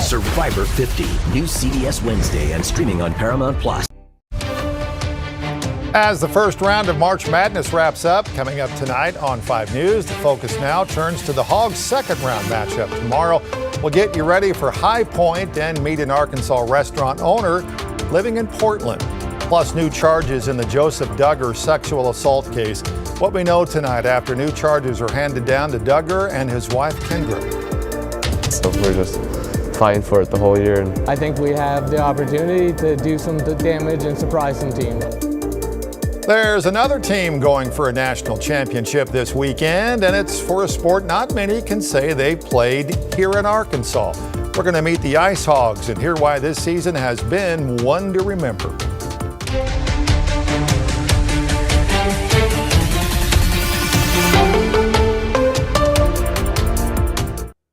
Survivor 50, new CBS Wednesday and streaming on Paramount+. As the first round of March Madness wraps up, coming up tonight on 5 News, the focus now turns to the Hogs' second round matchup tomorrow. We'll get you ready for High Point and meet an Arkansas restaurant owner living in Portland. Plus new charges in the Joseph Duggar sexual assault case. What we know tonight after new charges are handed down to Duggar and his wife Kendra. So we're just fighting for it the whole year. I think we have the opportunity to do some damage and surprise some teams. There's another team going for a national championship this weekend, and it's for a sport not many can say they played here in Arkansas. We're going to meet the Ice Hogs and hear why this season has been one to remember.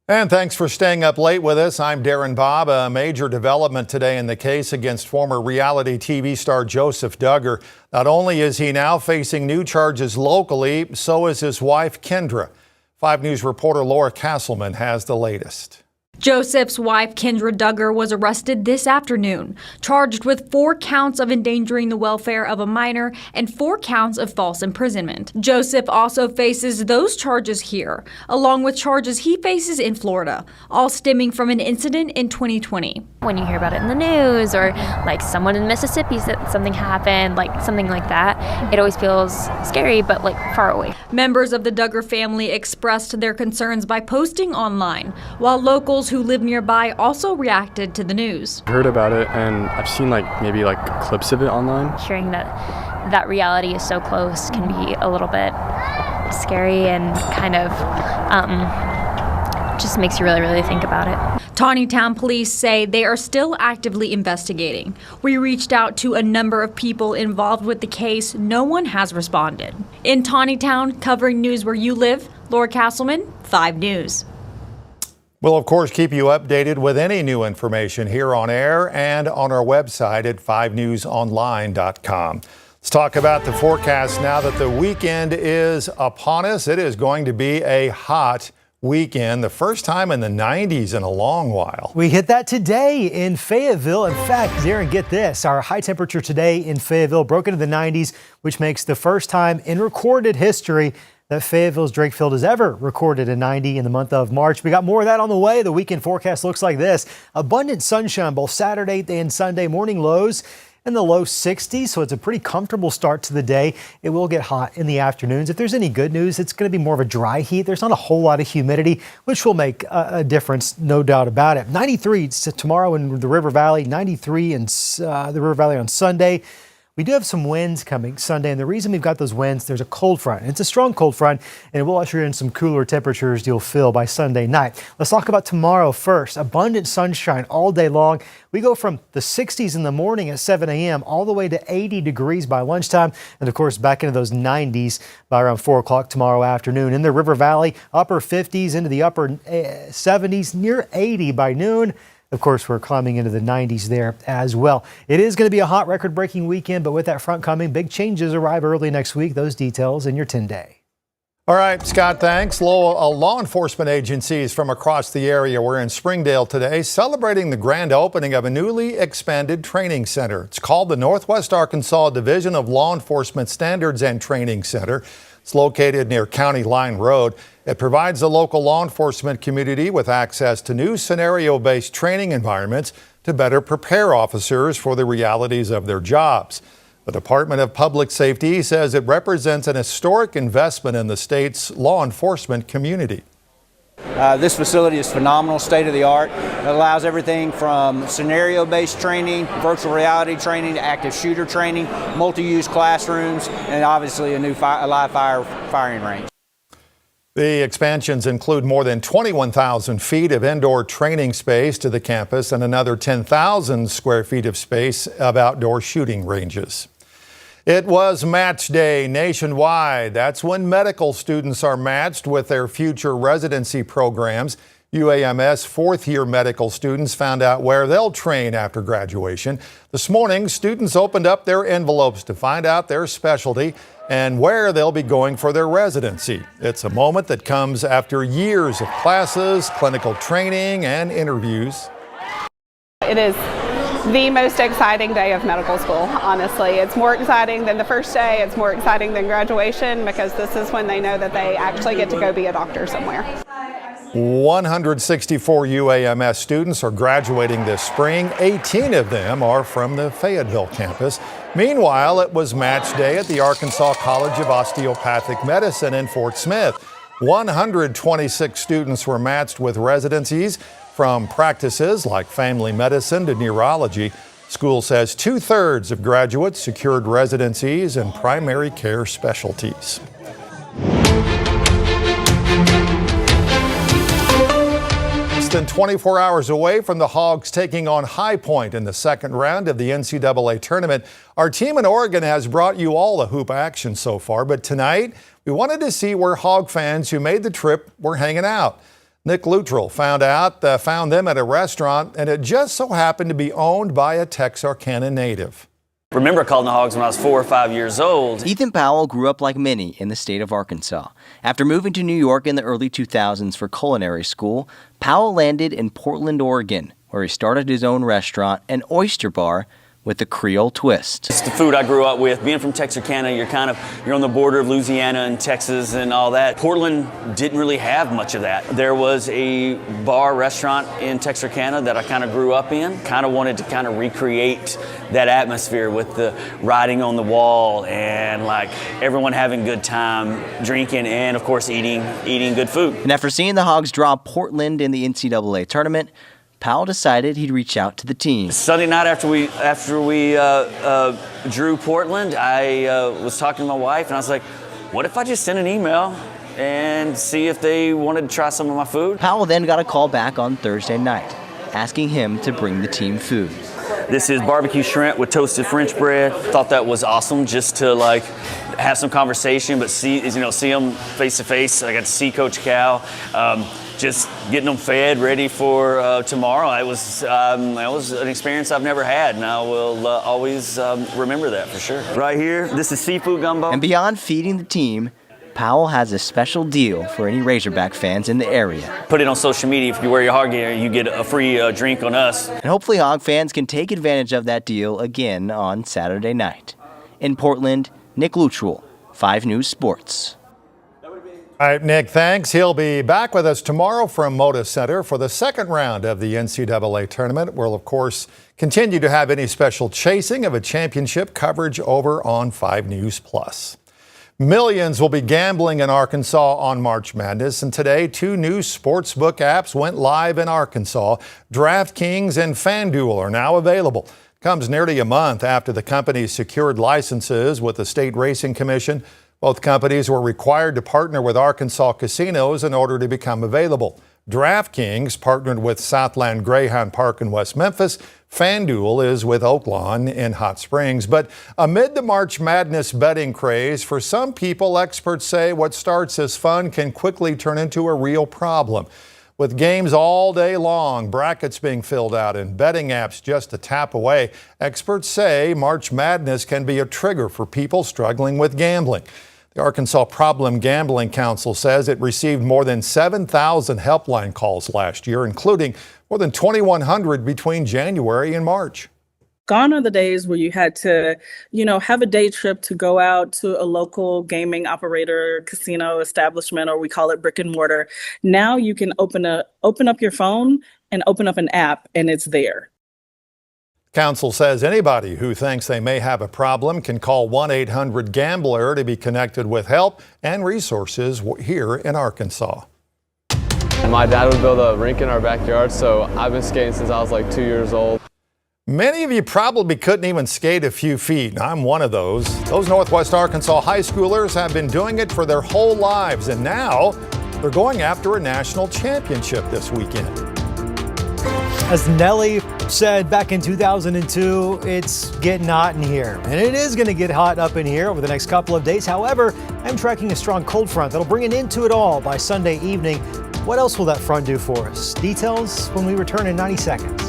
And thanks for staying up late with us. I'm Darren Bobb. A major development today in the case against former reality TV star Joseph Duggar. Not only is he now facing new charges locally, so is his wife Kendra. 5 News reporter Laura Castleman has the latest. Joseph's wife, Kendra Duggar, was arrested this afternoon, charged with 4 counts of endangering the welfare of a minor and 4 counts of false imprisonment. Joseph also faces those charges here, along with charges he faces in Florida, all stemming from an incident in 2020. When you hear about it in the news or like someone in Mississippi said something happened, like something like that, it always feels scary, but like far away. Members of the Duggar family expressed their concerns by posting online, while locals who live nearby also reacted to the news. I heard about it and I've seen maybe clips of it online. Hearing that reality is so close can be a little bit scary and kind of just makes you really think about it. Taneytown police say they are still actively investigating. We reached out to a number of people involved with the case. No one has responded. In Taneytown, covering news where you live, Laura Castleman, 5 News. We'll, of course, keep you updated with any new information here on air and on our website at 5newsonline.com. Let's talk about the forecast now that the weekend is upon us. It is going to be a hot weekend, the first time in the 90s in a long while. We hit that today in Fayetteville. In fact, Darren, get this. Our high temperature today in Fayetteville broke into the 90s, which makes the first time in recorded history that Fayetteville's Drakefield has ever recorded a 90 in the month of March. We got more of that on the way. The weekend forecast looks like this. Abundant sunshine both Saturday and Sunday. Morning lows in the low 60s, so it's a pretty comfortable start to the day. It will get hot in the afternoons. If there's any good news, it's going to be more of a dry heat. There's not a whole lot of humidity, which will make a difference, no doubt about it. 93 tomorrow in the River Valley, 93 in the River Valley on Sunday. We do have some winds coming Sunday, and the reason we've got those winds, there's a cold front. It's a strong cold front, and it will usher in some cooler temperatures you'll feel by Sunday night. Let's talk about tomorrow first. Abundant sunshine all day long. We go from the 60s in the morning at 7 a.m. all the way to 80 degrees by lunchtime, and of course back into those 90s by around 4 o'clock tomorrow afternoon. In the River Valley, upper 50s into the upper 70s, near 80 by noon. Of course, we're climbing into the 90s there as well. It is going to be a hot record-breaking weekend, but with that front coming, big changes arrive early next week. Those details in your 10-day. All right, Scott, thanks. Law enforcement agencies from across the area were in Springdale today celebrating the grand opening of a newly expanded training center. It's called the Northwest Arkansas Division of Law Enforcement Standards and Training Center. It's located near County Line Road. It provides the local law enforcement community with access to new scenario-based training environments to better prepare officers for the realities of their jobs. The Department of Public Safety says it represents an historic investment in the state's law enforcement community. This facility is phenomenal, state-of-the-art. It allows everything from scenario-based training, virtual reality training, to active shooter training, multi-use classrooms, and obviously a new live firing range. The expansions include more than 21,000 feet of indoor training space to the campus and another 10,000 square feet of space of outdoor shooting ranges. It was match day nationwide. That's when medical students are matched with their future residency programs. UAMS fourth-year medical students found out where they'll train after graduation. This morning, students opened up their envelopes to find out their specialty and where they'll be going for their residency. It's a moment that comes after years of classes, clinical training, and interviews. It is the most exciting day of medical school, honestly. It's more exciting than the first day. It's more exciting than graduation because this is when they know that they actually get to go be a doctor somewhere. 164 UAMS students are graduating this spring. 18 of them are from the Fayetteville campus. Meanwhile, it was match day at the Arkansas College of Osteopathic Medicine in Fort Smith. 126 students were matched with residencies from practices like family medicine to neurology. School says 2/3 of graduates secured residencies in primary care specialties. Less than 24 hours away from the Hogs taking on High Point in the second round of the NCAA tournament, our team in Oregon has brought you all the hoop action so far, but tonight we wanted to see where Hog fans who made the trip were hanging out. Nick Luttrell found them at a restaurant, and it just so happened to be owned by a Texarkana native. I remember calling the Hogs when I was 4 or 5 years old. Ethan Powell grew up like many in the state of Arkansas. After moving to New York in the early 2000s for culinary school, Powell landed in Portland, Oregon, where he started his own restaurant, an oyster bar, with a Creole twist. It's the food I grew up with. Being from Texarkana, you're on the border of Louisiana and Texas and all that. Portland didn't really have much of that. There was a bar restaurant in Texarkana that I kind of grew up in. Kind of wanted to kind of recreate that atmosphere with the writing on the wall and like everyone having a good time, drinking, and of course eating good food. And after seeing the Hogs draw Portland in the NCAA tournament, Powell decided he'd reach out to the team. Sunday night after we drew Portland, I was talking to my wife and I was like, what if I just sent an email and see if they wanted to try some of my food? Powell then got a call back on Thursday night, asking him to bring the team food. This is barbecue shrimp with toasted French bread. Thought that was awesome just to like have some conversation, but see them face to face. I got to see Coach Cal. Just getting them fed, ready for tomorrow. It was an experience I've never had, and I will always remember that for sure. Right here, this is seafood gumbo. And beyond feeding the team, Powell has a special deal for any Razorback fans in the area. Put it on social media. If you wear your Hog gear, you get a free drink on us. And hopefully Hog fans can take advantage of that deal again on Saturday night. In Portland, Nick Luttrell, 5 News Sports. All right, Nick, thanks. He'll be back with us tomorrow from Moda Center for the second round of the NCAA tournament. We'll, of course, continue to have any special chasing of a championship coverage over on 5 News Plus. Millions will be gambling in Arkansas on March Madness, and today 2 new sportsbook apps went live in Arkansas. DraftKings and FanDuel are now available. Comes nearly a month after the companies secured licenses with the State Racing Commission. Both companies were required to partner with Arkansas casinos in order to become available. DraftKings partnered with Southland Greyhound Park in West Memphis. FanDuel is with Oaklawn in Hot Springs. But amid the March Madness betting craze, for some people, experts say what starts as fun can quickly turn into a real problem. With games all day long, brackets being filled out, and betting apps just a tap away, experts say March Madness can be a trigger for people struggling with gambling. The Arkansas Problem Gambling Council says it received more than 7,000 helpline calls last year, including more than 2,100 between January and March. Gone are the days where you had to, have a day trip to go out to a local gaming operator, casino establishment, or we call it brick and mortar. Now you can open up your phone and open up an app, and it's there. Council says anybody who thinks they may have a problem can call 1-800-GAMBLER to be connected with help and resources here in Arkansas. My dad would build a rink in our backyard, so I've been skating since I was like 2 years old. Many of you probably couldn't even skate a few feet. I'm one of those. Those Northwest Arkansas high schoolers have been doing it for their whole lives, and now they're going after a national championship this weekend. As Nelly said back in 2002, it's getting hot in here. And it is going to get hot up in here over the next couple of days. However, I'm tracking a strong cold front that'll bring an end to it all by Sunday evening. What else will that front do for us? Details when we return in 90 seconds.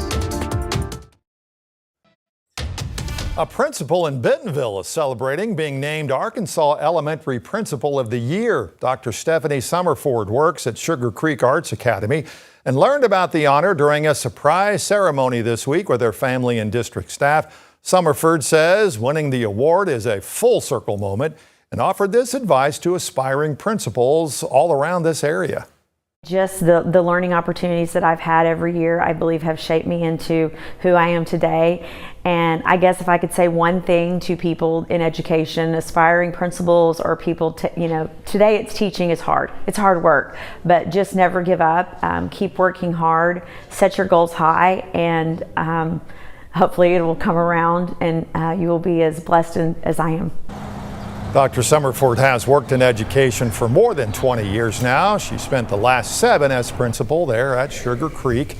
A principal in Bentonville is celebrating being named Arkansas Elementary Principal of the Year. Dr. Stephanie Summerford works at Sugar Creek Arts Academy and learned about the honor during a surprise ceremony this week with their family and district staff. Summerford says winning the award is a full circle moment and offered this advice to aspiring principals all around this area. Just the learning opportunities that I've had every year, I believe, have shaped me into who I am today. And I guess if I could say one thing to people in education, aspiring principals or people, today it's teaching is hard. It's hard work, but just never give up. Keep working hard, set your goals high, and hopefully it will come around and you will be as blessed as I am. Dr. Summerford has worked in education for more than 20 years now. She spent the last 7 as principal there at Sugar Creek.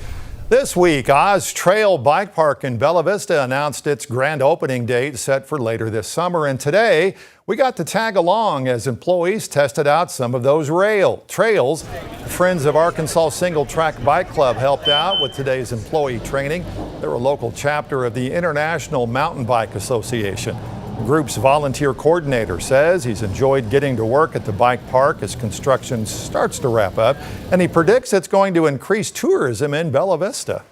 This week, Oz Trail Bike Park in Bella Vista announced its grand opening date set for later this summer. And today, we got to tag along as employees tested out some of those trails. Friends of Arkansas Single Track Bike Club helped out with today's employee training. They're a local chapter of the International Mountain Bike Association. The group's volunteer coordinator says he's enjoyed getting to work at the bike park as construction starts to wrap up, and he predicts it's going to increase tourism in Bella Vista.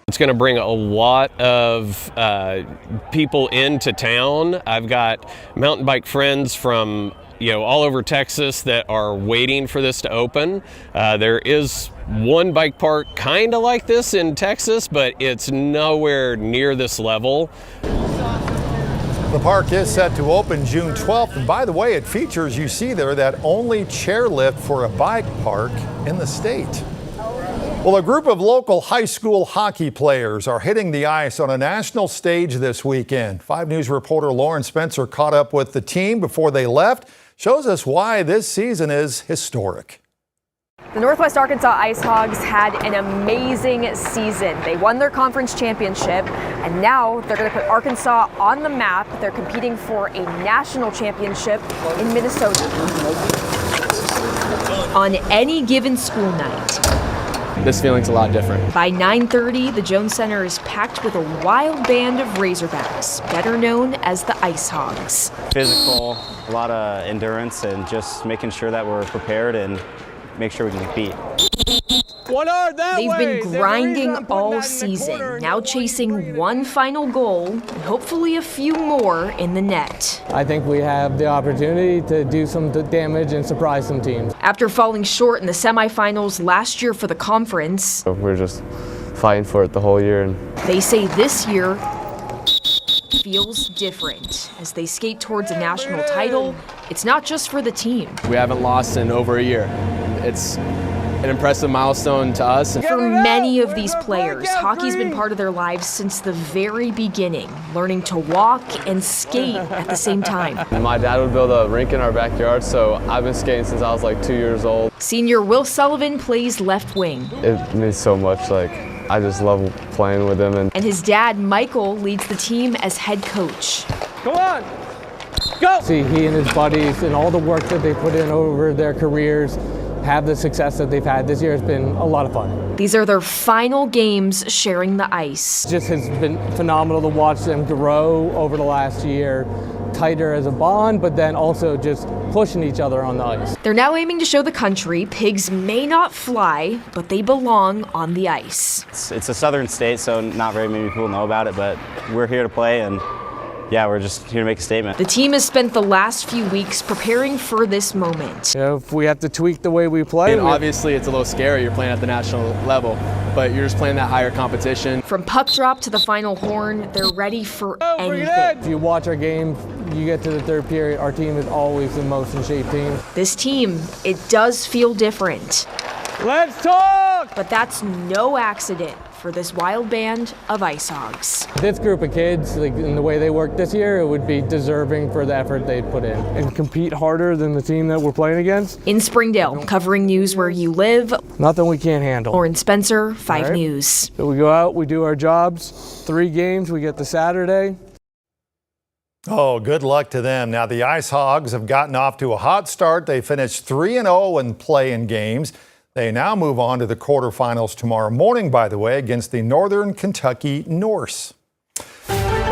It's going to bring a lot of people into town. I've got mountain bike friends from all over Texas that are waiting for this to open. There is one bike park kind of like this in Texas, but it's nowhere near this level. The park is set to open June 12th, and by the way, it features, you see there, that only chairlift for a bike park in the state. Well, a group of local high school hockey players are hitting the ice on a national stage this weekend. 5 News reporter Lauren Spencer caught up with the team before they left, shows us why this season is historic. The Northwest Arkansas Ice Hogs had an amazing season. They won their conference championship, and now they're going to put Arkansas on the map. They're competing for a national championship in Minnesota. On any given school night, This feeling's a lot different. by 9:30, the Jones Center is packed with a wild band of Razorbacks, better known as the Ice Hogs. Physical, a lot of endurance, and just making sure that we're prepared and make sure we can compete. They've been grinding all season, now chasing one final goal and hopefully a few more in the net. I think we have the opportunity to do some damage and surprise some teams. After falling short in the semifinals last year for the conference, We're just fighting for it the whole year. And they say this year feels different. As they skate towards a national title, it's not just for the team. we haven't lost in over a year. It's an impressive milestone to us. For many of these players, hockey's been part of their lives since the very beginning, learning to walk and skate at the same time. My dad would build a rink in our backyard, so I've been skating since I was like 2 years old. Senior Will Sullivan plays left wing, It means so much. I just love playing with him. and his dad, Michael, leads the team as head coach. Come on, go! See, he and his buddies and all the work that they put in over their careers have the success that they've had. This year has been a lot of fun. These are their final games sharing the ice. It just has been phenomenal to watch them grow over the last year, tighter as a bond, but then also just pushing each other on the ice. They're now aiming to show the country pigs may not fly, but they belong on the ice. It's a southern state, so not very many people know about it, but we're here to play, and yeah, we're just here to make a statement. The team has spent the last few weeks preparing for this moment. If we have to tweak the way we play, Obviously, it's a little scary. You're playing at the national level, but you're just playing that higher competition. From puck drop to the final horn, they're ready for anything. if you watch our game, you get to the third period, our team is always the most in shape team. This team, it does feel different. Let's talk! But that's no accident for this wild band of Ice Hogs. This group of kids, in the way they worked this year, it would be deserving for the effort they put in. And compete harder than the team that we're playing against. In Springdale, covering news where you live, nothing we can't handle. Lauren Spencer, 5 News. So we go out, we do our jobs, 3 games, we get to Saturday. Oh, good luck to them. Now, the Ice Hogs have gotten off to a hot start. They finished 3-0 in play-in games. They now move on to the quarterfinals tomorrow morning, by the way, against the Northern Kentucky Norse.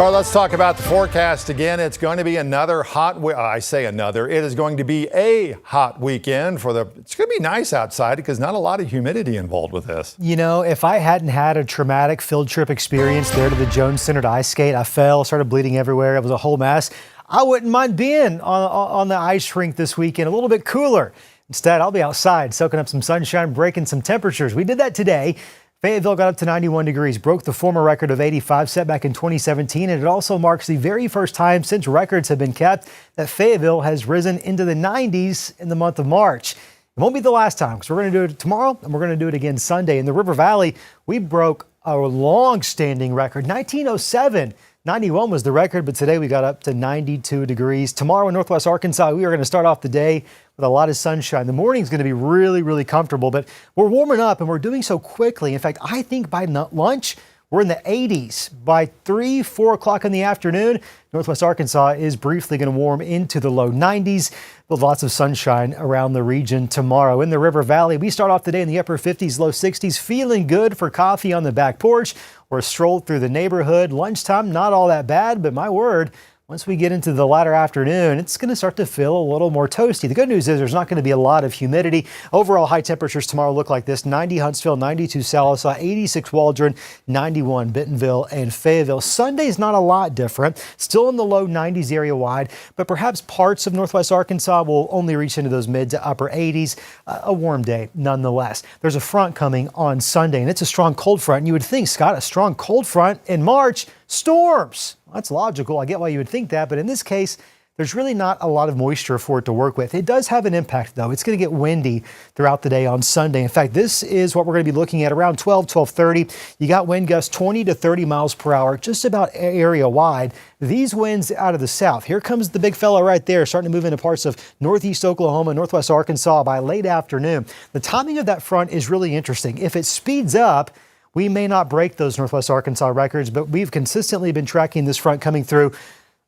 All right, let's talk about the forecast again. It's going to be another hot it is going to be a hot weekend it's going to be nice outside because not a lot of humidity involved with this. You know, if I hadn't had a traumatic field trip experience there to the Jones Center to ice skate, I fell, started bleeding everywhere. It was a whole mess. I wouldn't mind being on the ice rink this weekend, a little bit cooler. Instead, I'll be outside soaking up some sunshine, breaking some temperatures. We did that today. Fayetteville got up to 91 degrees, broke the former record of 85 set back in 2017, and it also marks the very first time since records have been kept that Fayetteville has risen into the 90s in the month of March. It won't be the last time because we're going to do it tomorrow and we're going to do it again Sunday. In the River Valley, we broke a long-standing record, 1907. 91 was the record, but today we got up to 92 degrees. Tomorrow in Northwest Arkansas, we are going to start off the day with a lot of sunshine. The morning's going to be really, really comfortable, but we're warming up and we're doing so quickly. In fact, I think by lunch, we're in the 80s. By 3, 4 o'clock in the afternoon, Northwest Arkansas is briefly going to warm into the low 90s with lots of sunshine around the region tomorrow. In the River Valley, we start off the day in the upper 50s, low 60s, feeling good for coffee on the back porch or a stroll through the neighborhood. Lunchtime, not all that bad, but my word, once we get into the latter afternoon, it's going to start to feel a little more toasty. The good news is there's not going to be a lot of humidity. Overall high temperatures tomorrow look like this: 90 Huntsville, 92 Sallisaw, 86 Waldron, 91 Bentonville and Fayetteville. Sunday's not a lot different. Still in the low 90s area wide, but perhaps parts of Northwest Arkansas will only reach into those mid to upper 80s. A warm day nonetheless. There's a front coming on Sunday, and it's a strong cold front. And you would think, Scott, a strong cold front in March, storms. That's logical. I get why you would think that, but in this case, there's really not a lot of moisture for it to work with. It does have an impact, though. It's going to get windy throughout the day on Sunday. In fact, this is what we're going to be looking at around 12:30. You got wind gusts 20 to 30 miles per hour, just about area wide. These winds out of the south. Here comes the big fella right there, starting to move into parts of northeast Oklahoma, northwest Arkansas by late afternoon. The timing of that front is really interesting. If it speeds up, we may not break those Northwest Arkansas records, but we've consistently been tracking this front coming through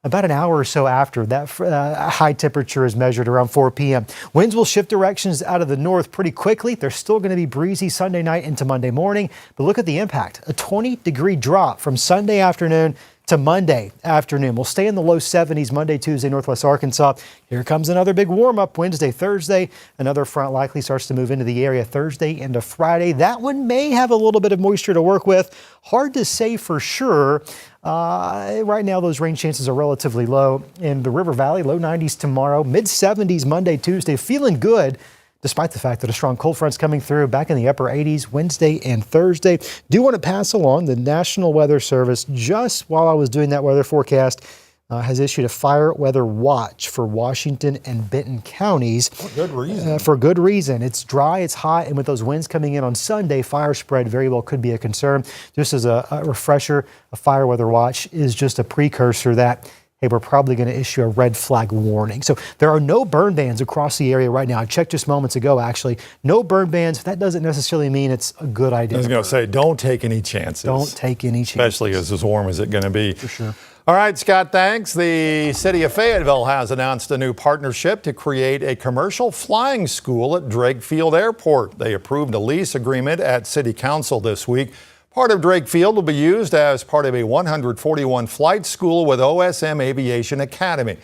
about an hour or so after that high temperature is measured around 4 p.m. Winds will shift directions out of the north pretty quickly. They're still going to be breezy Sunday night into Monday morning, but look at the impact. A 20-degree drop from Sunday afternoon to Monday afternoon. We'll stay in the low 70s Monday, Tuesday, Northwest Arkansas. Here comes another big warm-up Wednesday, Thursday. Another front likely starts to move into the area Thursday into Friday. That one may have a little bit of moisture to work with. Hard to say for sure. Right now, those rain chances are relatively low. In the River Valley, low 90s tomorrow, mid 70s Monday, Tuesday. Feeling good, despite the fact that a strong cold front's coming through, back in the upper 80s Wednesday and Thursday. Do want to pass along the National Weather Service, just while I was doing that weather forecast, has issued a fire weather watch for Washington and Benton counties. For good reason. For good reason. It's dry, it's hot, and with those winds coming in on Sunday, fire spread very well could be a concern. Just as a refresher, a fire weather watch is just a precursor that, hey, we're probably going to issue a red flag warning. So there are no burn bans across the area right now. I checked just moments ago, actually. No burn bans. That doesn't necessarily mean it's a good idea. I was going to say, don't take any chances. Don't take any chances. Especially as warm as it's going to be. For sure. All right, Scott, thanks. The city of Fayetteville has announced a new partnership to create a commercial flying school at Drake Field Airport. They approved a lease agreement at City Council this week. Part of Drake Field will be used as part of a 141 flight school with OSM Aviation Academy.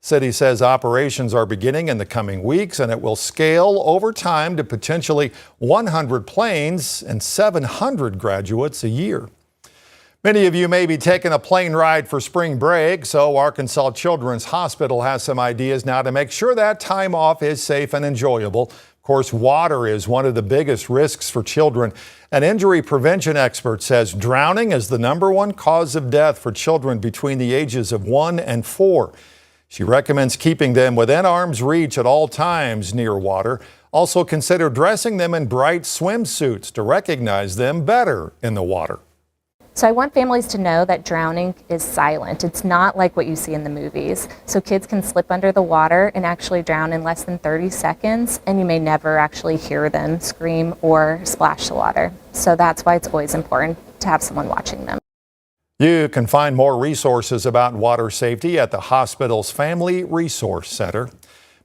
City says operations are beginning in the coming weeks, and it will scale over time to potentially 100 planes and 700 graduates a year. Many of you may be taking a plane ride for spring break, so Arkansas Children's Hospital has some ideas now to make sure that time off is safe and enjoyable. Of course, water is one of the biggest risks for children. An injury prevention expert says drowning is the #1 cause of death for children between the ages of 1 and 4. She recommends keeping them within arm's reach at all times near water. Also consider dressing them in bright swimsuits to recognize them better in the water. So I want families to know that drowning is silent. It's not like what you see in the movies. So kids can slip under the water and actually drown in less than 30 seconds, and you may never actually hear them scream or splash the water. So that's why it's always important to have someone watching them. You can find more resources about water safety at the hospital's Family Resource Center.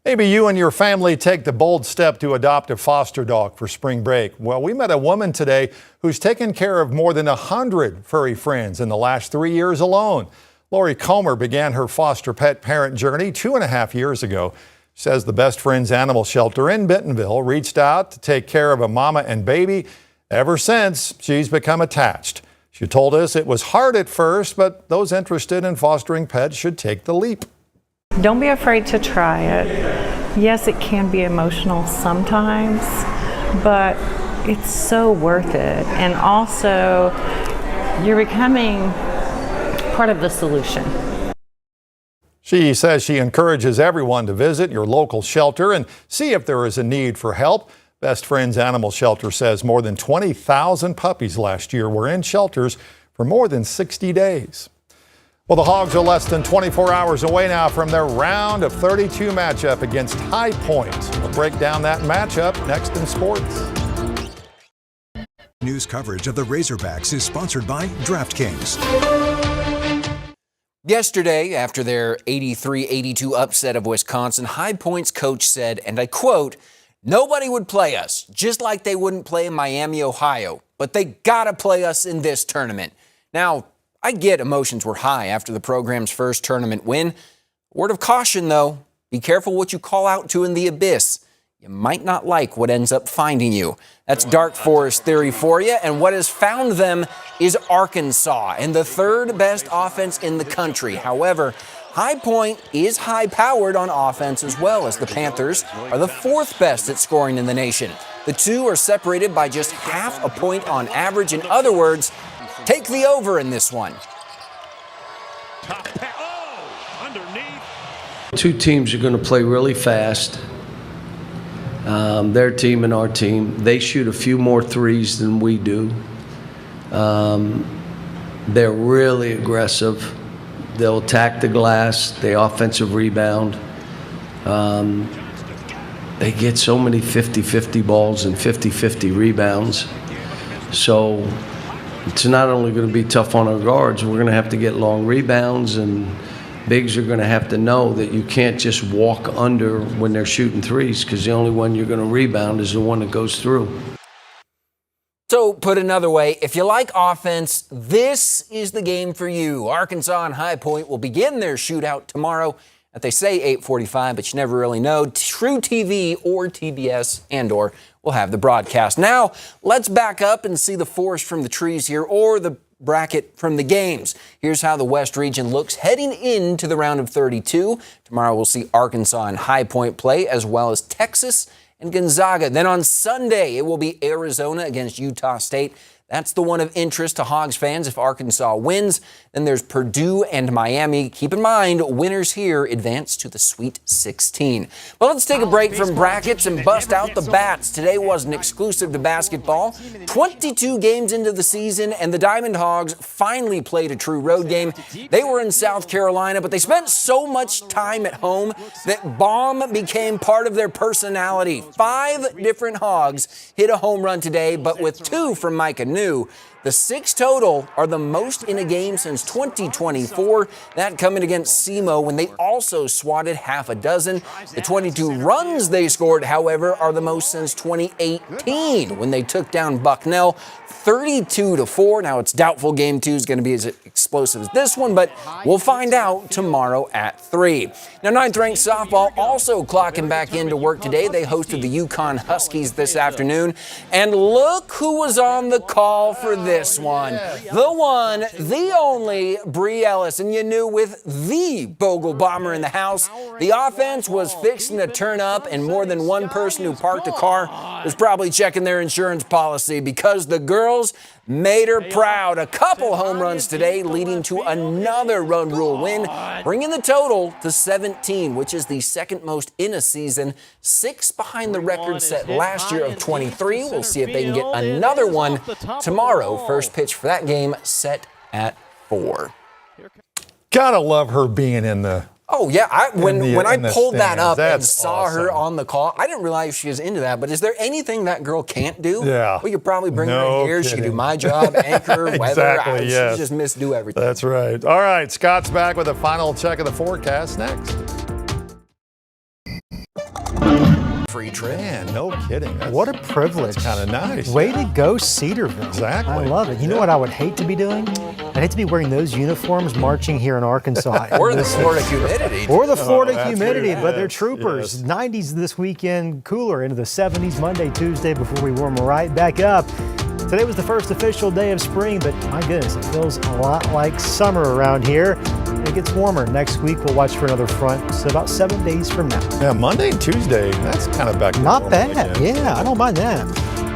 Maybe you and your family take the bold step to adopt a foster dog for spring break. Well, we met a woman today who's taken care of more than 100 furry friends in the last 3 years alone. Lori Comer began her foster pet parent journey 2.5 years ago. She says the Best Friends Animal Shelter in Bentonville reached out to take care of a mama and baby. Ever since, she's become attached. She told us it was hard at first, but those interested in fostering pets should take the leap. Don't be afraid to try it. Yes, it can be emotional sometimes, but it's so worth it. And also, you're becoming part of the solution. She says she encourages everyone to visit your local shelter and see if there is a need for help. Best Friends Animal Shelter says more than 20,000 puppies last year were in shelters for more than 60 days. Well, the Hogs are less than 24 hours away now from their round of 32 matchup against High Point. We'll break down that matchup next in sports. News coverage of the Razorbacks is sponsored by DraftKings. Yesterday, after their 83-82 upset of Wisconsin, High Point's coach said, and I quote, "Nobody would play us, just like they wouldn't play Miami, Ohio, but they gotta play us in this tournament." Now, I get emotions were high after the program's first tournament win. Word of caution, though, be careful what you call out to in the abyss. You might not like what ends up finding you. That's Dark Forest theory for you, and what has found them is Arkansas, and the third best offense in the country. However, High Point is high-powered on offense as well, as the Panthers are the fourth best at scoring in the nation. The two are separated by just half a point on average. In other words, take the over in this one. Two teams are going to play really fast. Their team and our team. They shoot a few more threes than we do. They're really aggressive. They'll attack the glass, the offensive rebound. They get so many 50-50 balls and 50-50 rebounds. So it's not only going to be tough on our guards, we're going to have to get long rebounds, and bigs are going to have to know that you can't just walk under when they're shooting threes, because the only one you're going to rebound is the one that goes through. So, put another way, if you like offense, this is the game for you. Arkansas and High Point will begin their shootout tomorrow at, they say, 8:45, but you never really know. True TV or TBS and/or will have the broadcast. Now, let's back up and see the forest from the trees here, or the bracket from the games. Here's how the West region looks heading into the round of 32. Tomorrow we'll see Arkansas and High Point play, as well as Texas and Gonzaga. Then on Sunday, it will be Arizona against Utah State. That's the one of interest to Hogs fans. If Arkansas wins, then there's Purdue and Miami. Keep in mind, winners here advance to the Sweet 16. But let's take a break from brackets and bust out the bats. Today wasn't exclusive to basketball. 22 games into the season, and the Diamond Hogs finally played a true road game. They were in South Carolina, but they spent so much time at home that Bobb became part of their personality. 5 different Hogs hit a home run today, but with 2 from Micah New. The 6 total are the most in a game since 2024. That coming against SEMO when they also swatted half a dozen. The 22 runs they scored, however, are the most since 2018 when they took down Bucknell 32-4. Now, it's doubtful Game 2 is going to be as explosive as this one, but we'll find out tomorrow at 3. Now, 9th-ranked softball also clocking back into work today. They hosted the UConn Huskies this afternoon. And look who was on the call for this one. The one, the only, Bree Ellis. And you knew with the Bogle Bomber in the house, the offense was fixing to turn up, and more than one person who parked a car was probably checking their insurance policy, because the girls made her proud. A couple home runs today, leading to another run rule win, bringing the total to 17, which is the second most in a season, 6 behind the record set last year of 23. We'll see if they can get another one tomorrow. First pitch for that game set at 4. Gotta love her being in the... Oh, yeah. When I pulled that up and saw awesome. her on the call, I didn't realize she was into that. But is there anything that girl can't do? Yeah. We could probably bring her in here. She could do my job, anchor, weather. Exactly, yes. She just misdo everything. That's right. All right, Scott's back with a final check of the forecast next. free trip. Man, no kidding. What a privilege. Kind of nice. Way to go, Cedarville. Exactly. I love it. You know what I would hate to be doing? I'd hate to be wearing those uniforms marching here in Arkansas. Or the Florida humidity. Or the Florida that's humidity, weird. but they're Yes, troopers. yes. 90s this weekend, cooler into the 70s Monday, Tuesday before we warm right back up. Today was the first official day of spring, but my goodness, it feels a lot like summer around here. It gets warmer. Next week, we'll watch for another front, so about 7 days from now. Yeah, Monday and Tuesday, that's kind of back to Not normal bad. again. Yeah, I don't mind that.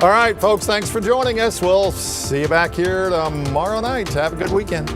All right, folks, thanks for joining us. We'll see you back here tomorrow night. Have a good weekend.